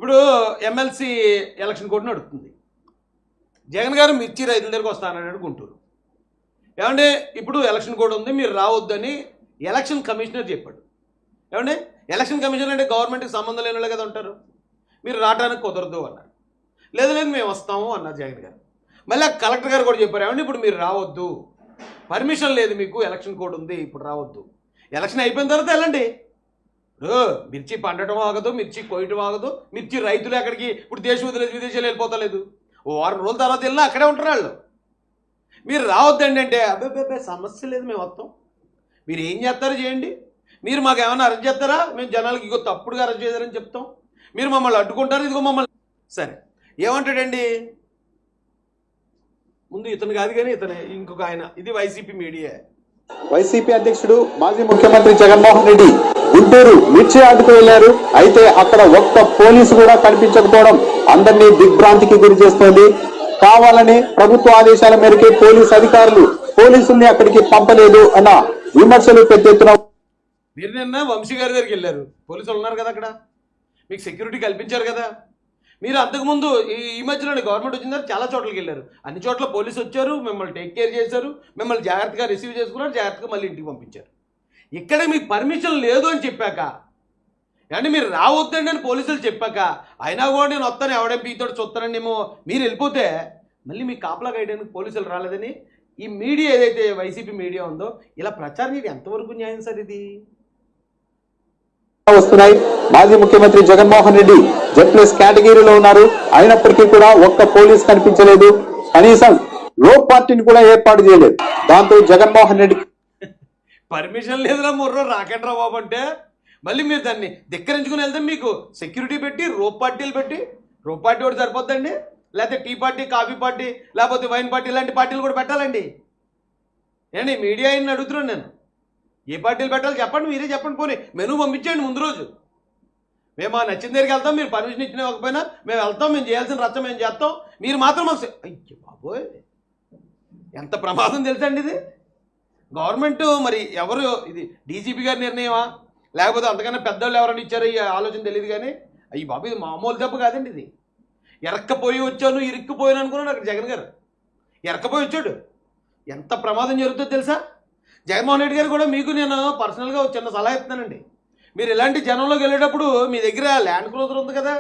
ఇప్పుడు MLC election కూడా నడుస్తుంది. జగన్ గారు మిర్చి రైతుల దగ్గరికి వస్తానన్నాడు గుంటూరు. ఏమంటే ఇప్పుడు ఎలక్షన్ కోడ్ ఉంది, మీరు రావద్దని ఎలక్షన్ కమిషనర్ చెప్పాడు. ఏమంటే ఎలక్షన్ కమిషనర్ అంటే గవర్నమెంట్కి సంబంధం లేని వాళ్ళే కదా ఉంటారు. మీరు రావడానికి కుదరదు అన్నారు. లేదు లేదు మేము వస్తాము అన్నారు జగన్ గారు. మళ్ళీ కలెక్టర్ గారు కూడా చెప్పారు, ఏమంటే ఇప్పుడు మీరు రావద్దు, పర్మిషన్ లేదు మీకు, ఎలక్షన్ కోడ్ ఉంది, ఇప్పుడు రావద్దు, ఎలక్షన్ అయిపోయిన తర్వాత వెళ్ళండి. ఇప్పుడు మిర్చి పండటం ఆగదు, మిర్చి కోయటం ఆగదు, మిర్చి రైతులు ఎక్కడికి ఇప్పుడు దేశం వదిలేదు విదేశాలు వెళ్ళిపోతలేదు. ఓ వారం రోజుల తర్వాత వెళ్ళినా అక్కడే ఉంటారు వాళ్ళు. మీరు రావద్దండి అంటే అబ్బాయి సమస్య లేదు మేము వస్తాం, మీరు ఏం చేస్తారో చేయండి, మీరు మాకు ఏమైనా అరెస్ట్ చేస్తారా, మేము జనాలకి ఇగో తప్పుడుగా అరెస్ట్ చేశారని చెప్తాం, మీరు మమ్మల్ని అడ్డుకుంటారు, ఇదిగో మమ్మల్ని. సరే ఏమంటాడండి, ముందు ఇతను కాదు కానీ ఇతను ఇంకొక ఆయన, ఇది వైసీపీ మీడియా. వైసీపీ అధ్యక్షుడు మాజీ ముఖ్యమంత్రి జగన్మోహన్ రెడ్డి గుంటూరు మిర్చి ఆడుకు వెళ్లారు. అయితే అక్కడ ఒక్క పోలీసు కూడా కనిపించకపోవడం అందరినీ దిగ్భ్రాంతికి గురి చేస్తోంది. కావాలని ప్రభుత్వ ఆదేశాల మేరకు పోలీసు అధికారులు పోలీసుల్ని అక్కడికి పంపలేదు అన్న విమర్శలు పెద్దెత్తున. మీరు నిన్న వంశీ గారి దగ్గరికి వెళ్ళారు, పోలీసులు ఉన్నారు కదా అక్కడ, మీకు సెక్యూరిటీ కల్పించారు కదా. మీరు అంతకుముందు ఈ మధ్యలోనే గవర్నమెంట్ వచ్చిన తర్వాత చాలా చోట్లకి వెళ్ళారు, అన్ని చోట్ల పోలీసు వచ్చారు, మిమ్మల్ని టేక్ కేర్ చేశారు, మిమ్మల్ని జాగ్రత్తగా రిసీవ్ చేసుకున్నారు, జాగ్రత్తగా మళ్ళీ ఇంటికి పంపించారు. ఇక్కడ మీకు పర్మిషన్ లేదు అని చెప్పాక, అంటే మీరు రావద్దండి అని పోలీసులు చెప్పాక అయినా కూడా నేను వస్తాను ఎవడే పీతోడు చూస్తానండి ఏమో మీరు వెళ్ళిపోతే మళ్ళీ మీకు కాపలా కాయడానికి పోలీసులు రాలేదని ఈ మీడియా ఏదైతే వైసీపీ మీడియా ఉందో ఇలా ప్రచారం చేయడం ఎంతవరకు న్యాయం సార్? ఇది వస్తున్నాయి. మాజీ ముఖ్యమంత్రి జగన్మోహన్ రెడ్డి జెడ్+ కేటగిరీలో ఉన్నారు. అయినప్పటికీ కూడా ఒక్క పోలీస్ కనిపించలేదు, కనీసం లో పార్టీని కూడా ఏర్పాటు చేయలేదు. దాంతో జగన్మోహన్ రెడ్డి పర్మిషన్ లేదురా ముర్రో రాకండ్రా బాబు అంటే మళ్ళీ మీరు దాన్ని ధిక్కరించుకుని వెళ్తే మీకు సెక్యూరిటీ పెట్టి రోప్ పార్టీలు పెట్టి, రోప్ పార్టీ ఒకటి సరిపోద్దండి, లేకపోతే టీ పార్టీ, కాఫీ పార్టీ, లేకపోతే వైన్ పార్టీ, ఇలాంటి పార్టీలు కూడా పెట్టాలండి. ఏంటి మీడియా అయిన అడుగుతున్నాను నేను, ఏ పార్టీలు పెట్టాలి చెప్పండి, మీరే చెప్పండి. పోనీ మెనూ పంపించండి ముందు రోజు, మేము మా నచ్చిన దగ్గరికి వెళ్తాం, మీరు పర్మిషన్ ఇచ్చిన ఇవ్వకపోయినా మేము వెళ్తాం, మేము చేయాల్సిన రచ్చ మేము చేస్తాం, మీరు మాత్రం మాకు అయ్యో బాబోయ్ ఎంత ప్రమాదం తెలుసండి ఇది. గవర్నమెంట్ మరి ఎవరు, ఇది డీజీపీ గారి నిర్ణయమా లేకపోతే అంతకన్నా పెద్దవాళ్ళు ఎవరైనా ఇచ్చారో ఈ ఆలోచన తెలియదు కానీ అయ్యి బాబు ఇది మామూలు దెబ్బ కాదండి. ఇది ఎరక్కపోయి వచ్చాను, ఇరుక్కుపోయాను అనుకున్నాడు అక్కడ జగన్ గారు, ఎరక్కపోయి వచ్చాడు. ఎంత ప్రమాదం జరుగుతుందో తెలుసా? జగన్మోహన్ రెడ్డి గారు కూడా మీకు నేను పర్సనల్గా చిన్న సలహా ఇస్తున్నానండి. మీరు ఇలాంటి జనంలోకి వెళ్ళేటప్పుడు మీ దగ్గర ల్యాండ్ క్రూజర్ ఉంది కదా,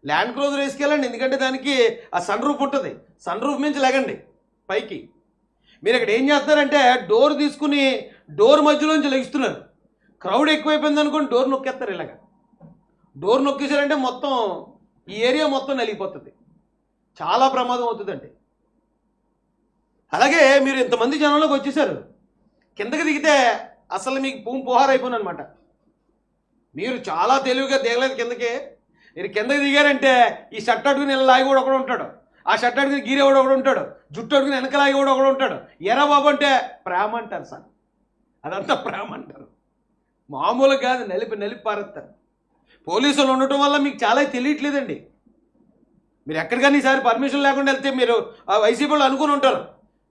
ల్యాండ్ క్రూజర్ వేసుకెళ్ళండి. ఎందుకంటే దానికి ఆ సన్ రూఫ్ ఉంటుంది, సన్ రూఫ్ నుంచి లేగండి పైకి. మీరు ఇక్కడ ఏం చేస్తారంటే డోర్ తీసుకుని డోర్ మధ్యలోంచి లెగిస్తున్నారు, క్రౌడ్ ఎక్కువైపోయింది అనుకోండి డోర్ నొక్కేస్తారు. ఇలాగ డోర్ నొక్కేశారంటే మొత్తం ఈ ఏరియా మొత్తం నలిగిపోతుంది, చాలా ప్రమాదం అవుతుందండి. అలాగే మీరు ఇంతమంది జనంలోకి వచ్చేసారు, కిందకి దిగితే అసలు మీకు పోహారైపోను అనమాట. మీరు చాలా తెలివిగా దిగలేదు కిందకి. మీరు కిందకి దిగారంటే ఈ షర్ట్ అడుగుని లాగి కూడా ఒకడు ఉంటాడు, ఆ షర్ట్ అడుగుని గీరే కూడా ఒకడు ఉంటాడు, జుట్టు అడుగుని వెనకలాగి కూడా ఒకడు ఉంటాడు. ఎరా బాబు అంటే ప్రేమ అంటారు సార్, అదంతా ప్రేమ అంటారు, మామూలుగా కాదు, నలిపి పారేస్తారు. పోలీసులు ఉండటం వల్ల మీకు చాలా తెలియట్లేదండి. మీరు ఎక్కడికైనా ఈసారి పర్మిషన్ లేకుండా వెళ్తే మీరు వైసీపీ వాళ్ళు అనుకుని ఉంటారు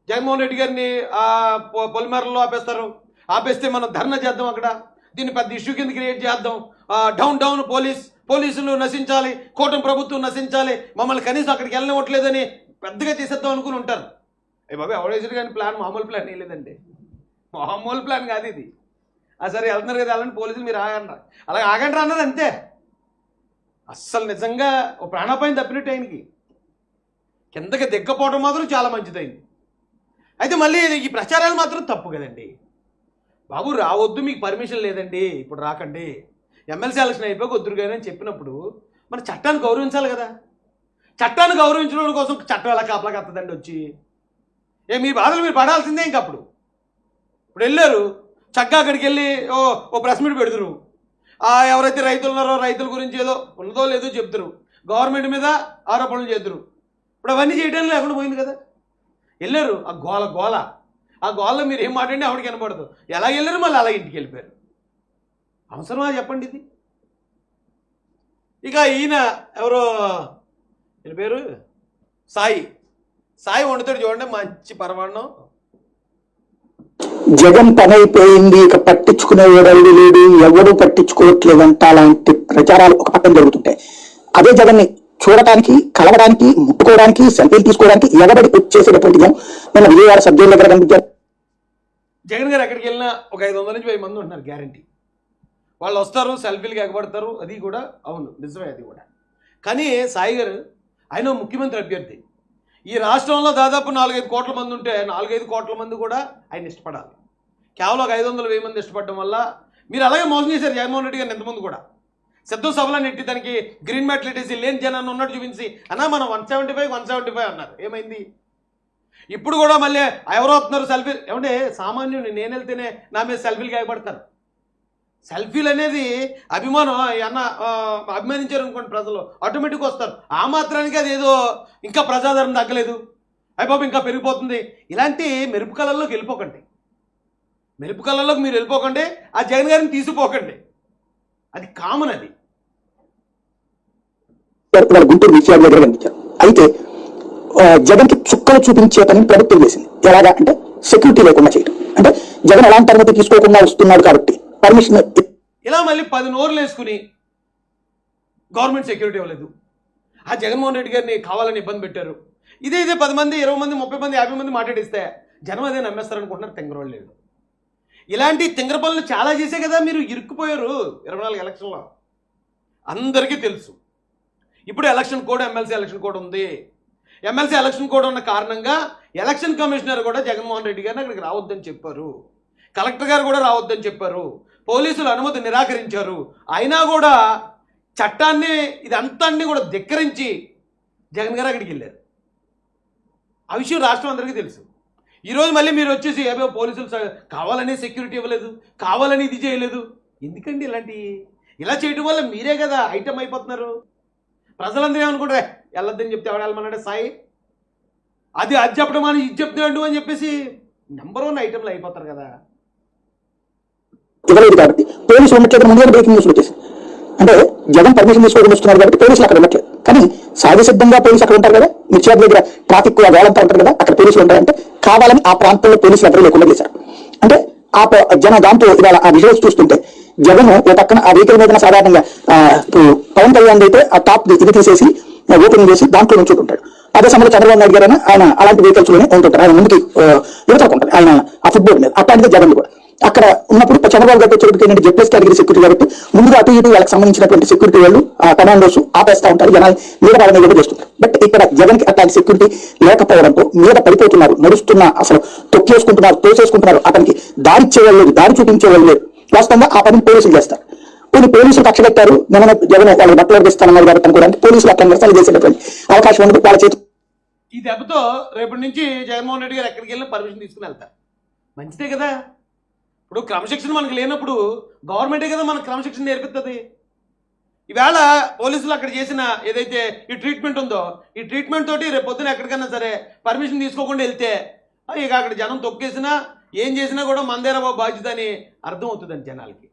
జగన్మోహన్ రెడ్డి గారిని పొలిమేరలో ఆపేస్తే మనం ధర్నా చేద్దాం, అక్కడ దీన్ని పెద్ద ఇష్యూ కింద క్రియేట్ చేద్దాం, డౌన్ పోలీసులు నశించాలి, కూటమి ప్రభుత్వం నశించాలి, మమ్మల్ని కనీసం అక్కడికి వెళ్ళనివ్వట్లేదని పెద్దగా చేసేద్దాం అనుకుని ఉంటారు. బాబు ఎవడేసారు కానీ ప్లాన్ మామూలు ప్లాన్ ఏం లేదండి, మామూలు ప్లాన్ కాదు ఇది. సరే వెళ్తున్నారు కదా వెళ్ళండి పోలీసులు, మీరు ఆగండి, అలాగే ఆగండి అన్నది అంతే. అస్సలు నిజంగా ఓ ప్రాణాపాయం తప్పినట్టు ఆయనకి. కిందకి దిగ్గపోవడం మాత్రం చాలా మంచిదైంది. అయితే మళ్ళీ ఈ ప్రచారాలు మాత్రం తప్పు కదండి బాబు. రావద్దు, మీకు పర్మిషన్ లేదండి, ఇప్పుడు రాకండి, ఎమ్మెల్సీ ఎలక్షన్ అయిపోయి వద్దురు కానీ అని చెప్పినప్పుడు మన చట్టాన్ని గౌరవించాలి కదా. చట్టాన్ని గౌరవించడం కోసం చట్టం ఎలా కాపలా కత్తదండి వచ్చి. మీ బాధలు మీరు పడాల్సిందే. ఇంక అప్పుడు ఇప్పుడు వెళ్ళారు చక్కగా అక్కడికి వెళ్ళి ఓ ప్రెస్ మీట్ పెడుతురు, ఎవరైతే రైతులు ఉన్నారో రైతుల గురించి ఏదో ఉన్నదో లేదో చెప్తారు, గవర్నమెంట్ మీద ఆరోపణలు చేద్దరు. ఇప్పుడు అవన్నీ చేయడానికి లేకుండా పోయింది కదా. వెళ్ళారు ఆ గోల మీరు ఏం మాట్లాడి ఆవిడకి వినపడదు, ఎలా వెళ్ళారు మళ్ళీ అలా ఇంటికి వెళ్ళిపోయారు. అవసరమా చెప్పండి ఇది? ఇక ఈయన ఎవరో ఈయన పేరు సాయి వండుతాడు చూడండి, మంచి పరమాన్నం. జగన్ పని అయిపోయింది, ఇక పట్టించుకునే వాడు లేడు, ఎవరు పట్టించుకోవట్లేదంట, అలాంటి ప్రచారాలు ఒక పక్కన జరుగుతుంటాయి. అదే జగన్ని చూడటానికి, కలవడానికి, ముట్టుకోవడానికి, సెల్ఫీలు తీసుకోవడానికి ఎగబడి వచ్చేసేటటువంటి జనం నిన్న విజయవాడ సభ్యుల దగ్గర కనిపించారు. జగన్ గారు ఎక్కడికి వెళ్ళినా ఒక 500 నుంచి 1000 మంది ఉంటున్నారు గ్యారంటీ. వాళ్ళు వస్తారు, సెల్ఫీలకి ఎగబడతారు, అది కూడా అవును నిజమే అది కూడా. కానీ సాయి గారు ఆయన ముఖ్యమంత్రి అభ్యర్థి. ఈ రాష్ట్రంలో దాదాపు 4-5 కోట్ల మంది ఉంటే 4-5 కోట్ల మంది కూడా ఆయన ఇష్టపడాలి. కేవలం ఒక 500-1000 మంది ఇష్టపడడం వల్ల మీరు అలాగే మోసం చేశారు జగన్మోహన్ రెడ్డి గారిని ఎంతమంది కూడా. సిద్ధం సభలో నెట్టి దానికి గ్రీన్ మ్యాట్లు పెట్టేసి లేని జనాన్ని ఉన్నట్టు చూపించి అన్నా మనం 175 అన్నారు. ఏమైంది? ఇప్పుడు కూడా మళ్ళీ ఎవరో వస్తున్నారు సెల్ఫీ. ఏమంటే సామాన్యుని నేను వెళ్తేనే నా మీద సెల్ఫీలు కాయపడతారు. సెల్ఫీలు అనేది అభిమానం అన్న అభిమానించారు అనుకోండి ప్రజలు ఆటోమేటిక్గా వస్తారు. ఆ మాత్రానికి అది ఏదో ఇంకా ప్రజాదరణ తగ్గలేదు, అయిపోయి ఇంకా పెరిగిపోతుంది. ఇలాంటి మెరుపు కళల్లోకి వెళ్ళిపోకండి. మెరుపు కళల్లోకి మీరు వెళ్ళిపోకండి. ఆ జగన్ గారిని తీసిపోకండి. అది కామన్. అది గుంటూరు విషయాల దగ్గర కనిపించారు. అయితే జగన్ కి చుక్కలు చూపించే పని ప్రభుత్వం చేసింది. ఎలాగా అంటే సెక్యూరిటీ లేకుండా చేయడం. అంటే జగన్ ఎలాంటి అనుమతి తీసుకోకుండా వస్తున్నాడు కాబట్టి పర్మిషన్ ఇలా మళ్ళీ 10 నోర్లు వేసుకుని గవర్నమెంట్ సెక్యూరిటీ ఇవ్వలేదు. ఆ జగన్మోహన్ రెడ్డి గారిని కావాలని ఇబ్బంది పెట్టారు. ఇదే 10 మంది 20 మంది 30 మంది 50 మంది మాట్లాడిస్తే జనం అదే నమ్మేస్తారనుకుంటున్నారు. తింగరోళ్ళు లేదు. ఇలాంటి తింగర పనులు చాలా చేసే కదా మీరు ఇరుక్కుపోయారు 24 ఎలక్షన్లో. అందరికీ తెలుసు. ఇప్పుడు election code, MLC election code ఉంది. ఎమ్మెల్సీ ఎలక్షన్ కోడ్ ఉన్న కారణంగా ఎలక్షన్ కమిషనర్ కూడా జగన్మోహన్ రెడ్డి గారిని అక్కడికి రావద్దని చెప్పారు. కలెక్టర్ గారు కూడా రావద్దని చెప్పారు. పోలీసులు అనుమతి నిరాకరించారు. అయినా కూడా చట్టాన్ని ఇదంతాన్ని కూడా ధిక్కరించి జగన్ గారు అక్కడికి వెళ్ళారు. ఆ విషయం రాష్ట్రం అందరికీ తెలుసు. ఈరోజు మళ్ళీ మీరు వచ్చేసి ఏవో పోలీసులు కావాలని సెక్యూరిటీ ఇవ్వలేదు, కావాలని ఇది చేయలేదు. ఎందుకండి ఇలాంటి ఇలా చేయడం వల్ల మీరే కదా ఐటమ్ అయిపోతున్నారు. ప్రజలందరూ ఏమనుకుంటారే వెళ్ళొద్దని చెప్తే ఎవరు వెళ్ళమన్నాడే సాయి, అది చెప్పడం అని ఇది చెప్తున్నాడు అని చెప్పేసి నెంబర్ 1 ఐటెంలు అయిపోతారు కదా. ఇవ్వలేదు కాబట్టి పోలీసులు ఉండట్లేదు. ముందుగా బ్రేకింగ్ న్యూస్ వచ్చేసి అంటే జగన్ పర్మిషన్ తీసుకోవడం వస్తున్నారు కాబట్టి పోలీసులు అక్కడ ఉండట్లేదు. కానీ సహజ సిద్ధంగా పోలీసులు అక్కడ ఉంటారు కదా. మిర్చియాల దగ్గర ట్రాఫిక్ వేలంతా ఉంటారు కదా, అక్కడ పోలీసులు ఉంటారంటే కావాలని ఆ ప్రాంతంలో పోలీసులు ఎవరు లేకుండా చేశారు. అంటే ఆ దాంతో ఇవాళ ఆ విజువల్స్ చూస్తుంటే జగన్ ఓ పక్కన ఆ వెహికల్ మీద సాధారణంగా పవన్ కళ్యాణ్ అయితే ఆ టాప్ ఇది తీసేసి ఓపెనింగ్ చేసి దాంట్లో నుంచుంటుంటాడు. అదే సమయంలో చంద్రబాబు నాయుడు గారు ఆయన అలాంటి వెహికల్స్ లోనే ఉంటుంటారు. ఆయన ముందుకి యువతకుంటారు ఆయన ఆ ఫుట్బాల్ మీద. అట్లాంటిదే జగన్ కూడా అక్కడ ఉన్నప్పుడు చంద్రబాబు గారితో వచ్చేటికి ఏంటంటే జెడ్పీఎస్ కేటగిరీ సెక్యూరిటీ కాబట్టి ముందుగా అటు ఇటు వాళ్ళకి సంబంధించినటువంటి సెక్యూరిటీ వాళ్ళు ఆ కమాండోస్ ఆపేస్తా ఉంటారు, జనాలు మీద వాళ్ళని కూడా చేస్తుంటారు. బట్ ఇక్కడ జగన్ కి అట్లాంటి సెక్యూరిటీ లేకపోవడంతో మీద పడిపోతున్నారు, నడుస్తున్న అసలు తొక్కేసుకుంటున్నారు, తోసేసుకుంటున్నారు. అతనికి దారి ఇచ్చేవాళ్ళు లేదు, దారి చూపించేవాళ్ళు లేదు. వాస్తవంగా ఆ పని పోలీసులు చేస్తారు. కొన్ని పోలీసులు కక్ష పెట్టారు. నేను జగన్ వాళ్ళకి బట్టలు వడిస్తానన్నారు కాబట్టి అనుకోవడానికి పోలీసులు అట్లా నిరసనలు చేసేటటువంటి అవకాశం ఉండదు వాళ్ళ చేతి. ఈ దెబ్బతో రేపటి నుంచి జగన్మోహన్ రెడ్డి గారు ఎక్కడికి వెళ్ళినా పర్మిషన్ తీసుకుని వెళ్తారు. మంచిదే కదా. ఇప్పుడు క్రమశిక్షణ మనకు లేనప్పుడు గవర్నమెంటే కదా మనకు క్రమశిక్షణ నేర్పిస్తుంది. ఈవేళ పోలీసులు అక్కడ చేసిన ఏదైతే ఈ ట్రీట్మెంట్ ఉందో ఈ ట్రీట్మెంట్ తోటి రేపు పొద్దున ఎక్కడికైనా సరే పర్మిషన్ తీసుకోకుండా వెళ్తే ఇక అక్కడ జనం తొక్కేసినా ఏం చేసినా కూడా మందేరా బాధ్యత అని అర్థం అవుతుందండి జనాలకి.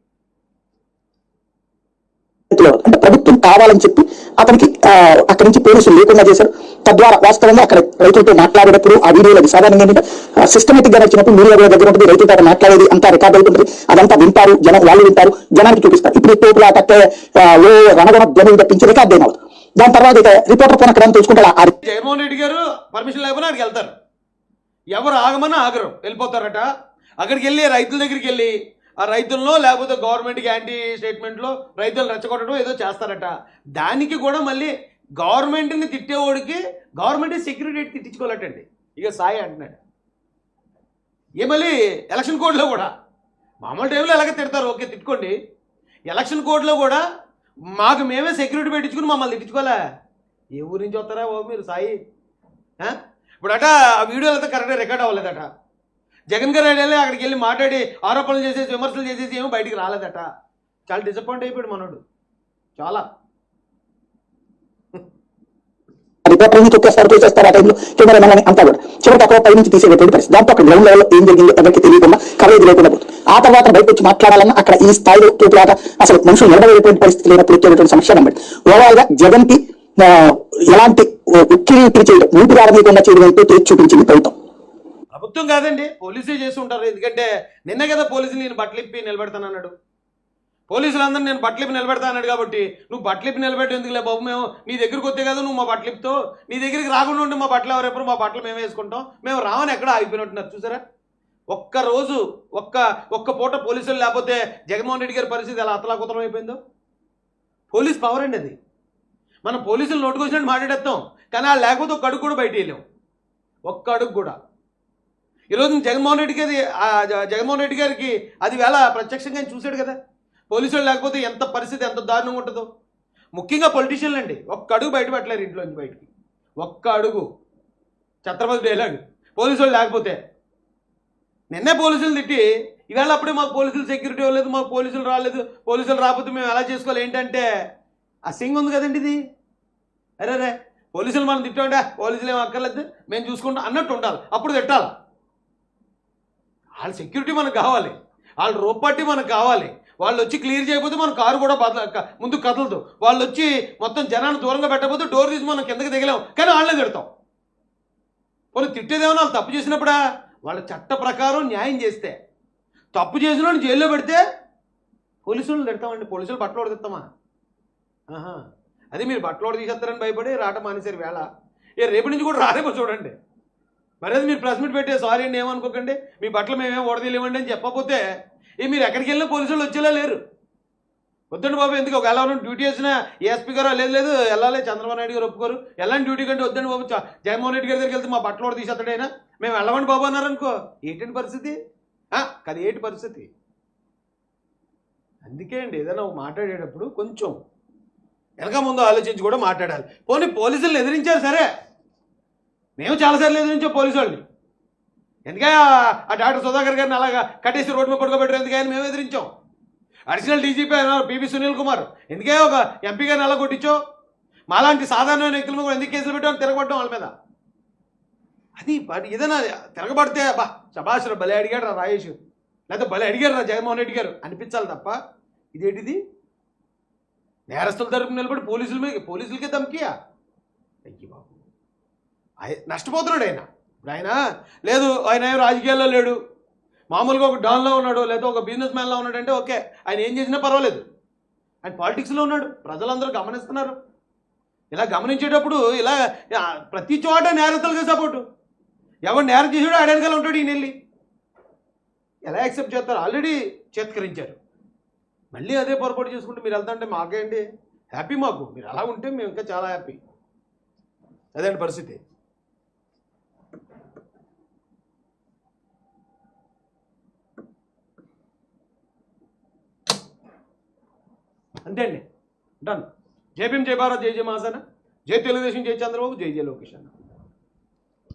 అంటే ప్రభుత్వం కావాలని చెప్పి అతనికి అక్కడి నుంచి పోలీసులు లేకుండా చేశారు. తద్వారా వాస్తవంగా అక్కడ రైతులతో మాట్లాడేటప్పుడు ఆ వీడియోలు అది సాధారణంగా ఏంటంటే సిస్టమేటిక్ గా వచ్చినప్పుడు మీడియా దగ్గర ఉంటుంది, రైతులతో మాట్లాడేది అంతా రికార్డ్ అవుతుంది. అదంతా వింటారు జనం, వాళ్ళు వింటారు, జనానికి చూపిస్తారు. ఇప్పుడు తోపులా తట్టే ఓ రణగణ ధ్వని తప్పించి రికార్డ్ ఏమవుతుంది. దాని తర్వాత ఇక రిపోర్టర్ ఫోన్ అక్కడ తెలుసుకుంటారు. జగన్మోహన్ రెడ్డి గారు పర్మిషన్ లేకపోతే అక్కడికి వెళ్తారు. ఎవరు ఆగమన్నా ఆగరు, వెళ్ళిపోతారట. అక్కడికి వెళ్ళి రైతుల దగ్గరికి వెళ్ళి ఆ రైతుల్లో లేకపోతే గవర్నమెంట్కి యాంటీ స్టేట్మెంట్లో రైతులు రెచ్చగొట్టడం ఏదో చేస్తారట. దానికి కూడా మళ్ళీ గవర్నమెంట్ని తిట్టేవాడికి గవర్నమెంట్ సెక్యూరిటీ తిట్టించుకోవాలటండి. ఇక సాయి అంటున్నాడు. మళ్ళీ ఎలక్షన్ కోడ్లో కూడా మామూలు టైంలో ఎలాగ తిడతారు, ఓకే తిట్టుకోండి. ఎలక్షన్ కోడ్లో కూడా మాకు మేమే సెక్యూరిటీ పెట్టించుకుని మమ్మల్ని తిట్టించుకోలే. ఏ ఊరి నుంచి వస్తారా ఓ మీరు సాయి? ఇప్పుడట ఆ వీడియోలు అయితే కరెక్ట్గా రికార్డ్ అవ్వలేదట. జగన్ గారు వెళ్ళి అక్కడికి వెళ్ళి మాట్లాడి ఆరోపణలు చేసేసి విమర్శలు చేసేసి ఏమో బయటికి రాలేదట. చాలా డిసప్పాయింట్ అయిపోయాడు మనోడు. చాలా రిపోర్టర్ని తొక్కేస్తారు, తోసేస్తారు. ఆ టైంలో కెమెరామెన్ అంతా కూడా చివరికి అక్కడ పై నుంచి తీసేటువంటి పరిస్థితి. దాంతో అక్కడ గ్రౌండ్ లెవెల్లో ఏం జరిగిందో ఎవరికి తెలియకుండా కరేజ్ లేకుండా పోతుంది. ఆ తర్వాత బయటకు వచ్చి మాట్లాడాలన్నా అక్కడ ఈ స్థాయిలో తోపులాట అసలు మనుషులు నిలబడేటువంటి పరిస్థితి లేనప్పుడు వచ్చేటువంటి సమస్య అన్నమాట. ఓవరాల్ గా జగన్ కి ఎలాంటి ఉక్కిరి చేయడం, ఊపిరాడనీయకుండా చేయడం ఎంతో తేల్చి చూపించింది ప్రభుత్వం. ప్రభుత్వం కాదండి, పోలీసులు చేసి ఉంటారు. ఎందుకంటే నిన్న కదా పోలీసులు నేను బట్టలు ఇప్పి నిలబెడతానన్నాడు. పోలీసులందరూ నేను బట్టలిపి నిలబెడతా అన్నాడు కాబట్టి నువ్వు బట్టలిపి నిలబెట్టి ఎందుకులే బాబు, మేము నీ దగ్గరికి వస్తే కదా నువ్వు మా బట్టలిపితో, నీ దగ్గరికి రాకుండా ఉంటే మా బట్టలు ఎవరెప్పుడు మా బట్టలు మేము వేసుకుంటాం, మేము రావని ఎక్కడ ఆగిపోయినట్టున్నారు చూసారా. ఒక్కరోజు ఒక్క పూట పోలీసులు లేకపోతే జగన్మోహన్ రెడ్డి గారి పరిస్థితి ఎలా అతలాకుతలం అయిపోయిందో. పోలీస్ పవర్ అండి అది. మనం పోలీసులు నోటుకొచ్చినట్టు మాట్లాడేస్తాం, కానీ వాళ్ళు లేకపోతే ఒక్క అడుగు కూడా బయట వెళ్ళాం, ఒక్క అడుగు కూడా. ఈరోజు జగన్మోహన్ రెడ్డి గారికి అది వేళ ప్రత్యక్షంగా ఆయన చూశాడు కదా, పోలీసులు లేకపోతే ఎంత పరిస్థితి ఎంత దారుణంగా ఉంటుందో. ముఖ్యంగా పొలిటీషియన్లు అండి, ఒక్క అడుగు బయట పెట్టలేరు ఇంట్లోంచి బయటికి, ఒక్క అడుగు. ఛత్రపతి డైలాగ్, పోలీసులు లేకపోతే. నిన్నే పోలీసులు తిట్టి ఈవేళ అప్పుడే మాకు పోలీసులు సెక్యూరిటీ ఇవ్వలేదు, మాకు పోలీసులు రాలేదు, పోలీసులు రాకపోతే మేము ఎలా చేసుకోవాలి ఏంటంటే ఆ సింగ్ ఉంది కదండి ఇది. అరే పోలీసులు మనం తిట్టామంటే పోలీసులు ఏం అక్కర్లేదు మేము చూసుకుంటాం అన్నట్టు ఉండాలి, అప్పుడు తిట్టాలి. వాళ్ళ సెక్యూరిటీ మనకు కావాలి, వాళ్ళ రూపాటి మనకు కావాలి. వాళ్ళు వచ్చి క్లియర్ చేయకపోతే మన కారు కూడా ముందు కదలదు. వాళ్ళు వచ్చి మొత్తం జనాన్ని దూరంగా పెట్టకపోతే డోర్ తీసి మనం కిందకి దిగలేము, కానీ వాళ్ళే తిడతాం. వాళ్ళు తిట్టేదేమన్నా వాళ్ళు తప్పు చేసినప్పుడా, వాళ్ళ చట్ట ప్రకారం న్యాయం చేస్తే. తప్పు చేసిన వాళ్ళు జైల్లో పెడితే పోలీసులు తిడతామండి, పోలీసులు బట్టలు ఓడిస్తామా? అది మీరు బట్టలు తీసేస్తారని భయపడి రాట మానేశారు వేళ. రేపటి నుంచి కూడా రారేమో చూడండి. మరి అది మీరు ప్రెస్ మీట్ పెట్టే సారీ అండి ఏమనుకోకండి, మీ బట్టలు మేమేం ఓడదీయలేమండి అని చెప్పకపోతే మీరు ఎక్కడికి వెళ్ళినా పోలీసులు వచ్చేలా లేరు. వద్దండి బాబు, ఎందుకు ఒక ఎలా డ్యూటీ చేసినా ఏఎస్పీ గారు లేదు వెళ్ళాలి, చంద్రబాబు నాయుడు గారు ఒప్పుకోరు, ఎలాంటి డ్యూటీ కంటే వద్దండి బాబు, జగన్మోహన్ రెడ్డి గారి దగ్గరికి వెళ్తే మా బట్టలు కూడా తీసేస్తాడైనా మేము వెళ్ళమండి బాబు అన్నారనుకో, ఏంటండి పరిస్థితి? కదా ఏంటి పరిస్థితి? అందుకే అండి ఏదైనా మాట్లాడేటప్పుడు కొంచెం వెనక ముందు ఆలోచించి కూడా మాట్లాడాలి. పోలీసులను ఎదిరించారు సరే, మేము చాలాసార్లు ఎదిరించాం పోలీసు వాళ్ళని. ఎందుకే ఆ డాక్టర్ సుధాకర్ గారిని అలాగా కట్టేసి రోడ్డు మీద పడుకోబెట్టారు, ఎందుకని మేము ఎదిరించాం. Additional DGP PV Sunil Kumar ఎందుకే ఒక ఎంపీ గారిని అలా కొట్టించో, మాలాంటి సాధారణ వ్యక్తుల మీద ఎందుకు కేసులు పెట్టామని తిరగబడ్డాం వాళ్ళ మీద. అది ఏదైనా తిరగబడితే బా శభాష్ భలే అడిగాడు రా రాయేష్, లేకపోతే భలే అడిగారు రా జగన్మోహన్ రెడ్డి గారు అనిపించాలి తప్ప ఇదేంటిది నేరస్తుల తరపున నిలబడి పోలీసులకే ధమ్కియా? అయ్యి బాబు, నష్టపోతున్నాడు ఆయన. ఇప్పుడు ఆయన లేదు, ఆయన ఏం రాజకీయాల్లో లేడు, మామూలుగా ఒక డాన్లో ఉన్నాడు, లేదా ఒక బిజినెస్ మ్యాన్లో ఉన్నాడు అంటే ఓకే, ఆయన ఏం చేసినా పర్వాలేదు. ఆయన పాలిటిక్స్లో ఉన్నాడు, ప్రజలందరూ గమనిస్తున్నారు. ఇలా గమనించేటప్పుడు ఇలా ప్రతి చోట నేరస్తులుగా సపోర్టు, ఎవరు నేరం చేసాడో ఆడనకాల ఉంటాడు ఈయన వెళ్ళి. ఎలా యాక్సెప్ట్ చేస్తారు? ఆల్రెడీ చేత్కరించారు, మళ్ళీ అదే పొరపాటు చేసుకుంటే మీరు వెళ్తా అంటే మాకేంటి హ్యాపీ, మాకు మీరు అలా ఉంటే మేము ఇంకా చాలా హ్యాపీ. అదేంటి పరిస్థితి. అంతే అండి, డన్. జై భీమ్, జై భారత్, జై జై మహాసేన, జై తెలుగుదేశం, జై చంద్రబాబు, జై జై లోకేష్ అన్న.